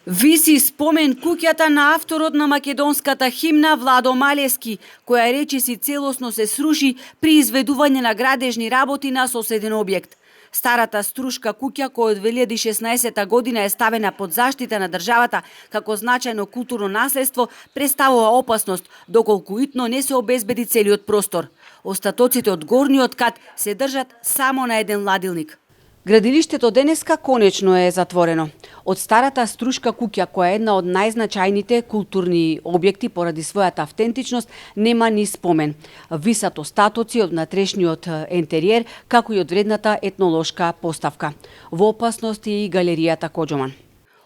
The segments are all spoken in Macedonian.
Виси спомен куќата на авторот на македонската химна Владо Малески, која речиси целосно се сруши при изведување на градежни работи на соседен објект. Старата струшка куќа, која од 2016 година е ставена под заштита на државата како значајно културно наследство, представува опасност доколку итно не се обезбеди целиот простор. Остатоците од горниот кат се држат само на еден ладилник. Градилиштето денеска конечно е затворено. Од старата струшка куќа, која е една од најзначајните културни објекти поради својата автентичност, нема ни спомен. Висат остатоци од внатрешниот ентериер, како и од вредната етнолошка поставка. Во опасност е и галеријата Коџоман.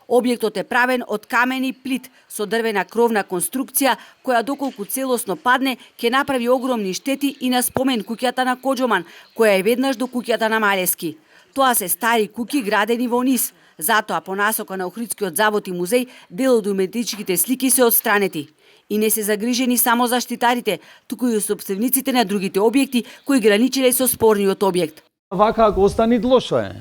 Објектот е правен од камен и плит со дрвена кровна конструкција, која доколку целосно падне, ќе направи огромни штети и на спомен куќата на Коџоман, која е веднаш до куќата на Малески. Тоа се стари куќи градени во низ. Затоа, по насока на Охридскиот завод и музеј, дел од уметничките слики се отстранети. И не се загрижени само заштитарите, туку и собствениците на другите објекти кои граничеле со спорниот објект. Вака ако остани лошо е.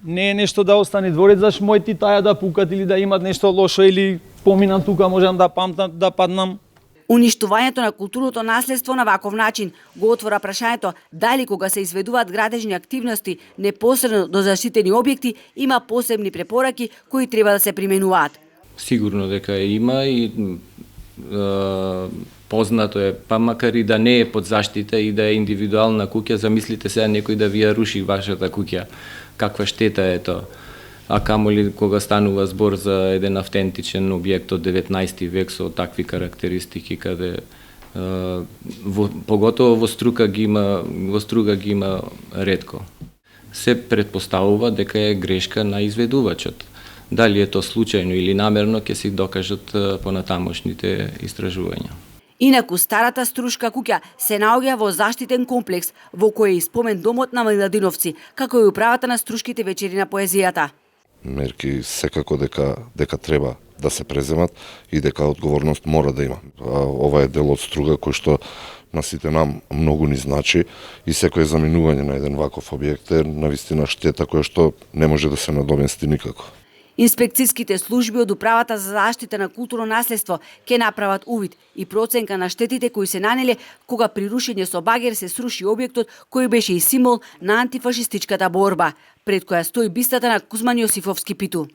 Не е нешто да остани дворец, заш мојти таја да пукат или да имат нешто лошо или поминам тука можам да памтам, да паднам. Уништувањето на културното наследство на ваков начин го отвора прашањето дали кога се изведуваат градежни активности непосредно до заштитени објекти има посебни препораки кои треба да се применуваат. Сигурно дека има и познато е, па макар и да не е под заштита и да е индивидуална куќа, замислите сега некој да ви ја руши вашата куќа. Каква штета е тоа? А камоли кога станува збор за еден автентичен објект од 19 век со такви карактеристики, каде поготово во струга ги има ретко. Се претпоставува дека е грешка на изведувачот. Дали е тоа случајно или намерно, ќе се докажат понатамошните истражувања. Инаку старата струшка куќа се наоѓа во заштитен комплекс, во кој е спомен домот на Миладиновци, како и управата на струшките вечери на поезијата. Мерки секако дека треба да се преземат и дека одговорност мора да има. Ова е дел од струга кој што на сите нам многу ни значи и секој заминување на еден ваков објект е навистина штета која што не може да се надомести никако. Инспекцијските служби од Управата за заштита на културно наследство ќе направат увид и проценка на штетите кои се нанеле кога при рушење со багер се сруши објектот кој беше и символ на антифашистичката борба, пред која стои бистата на Кузман Јосифовски Питу.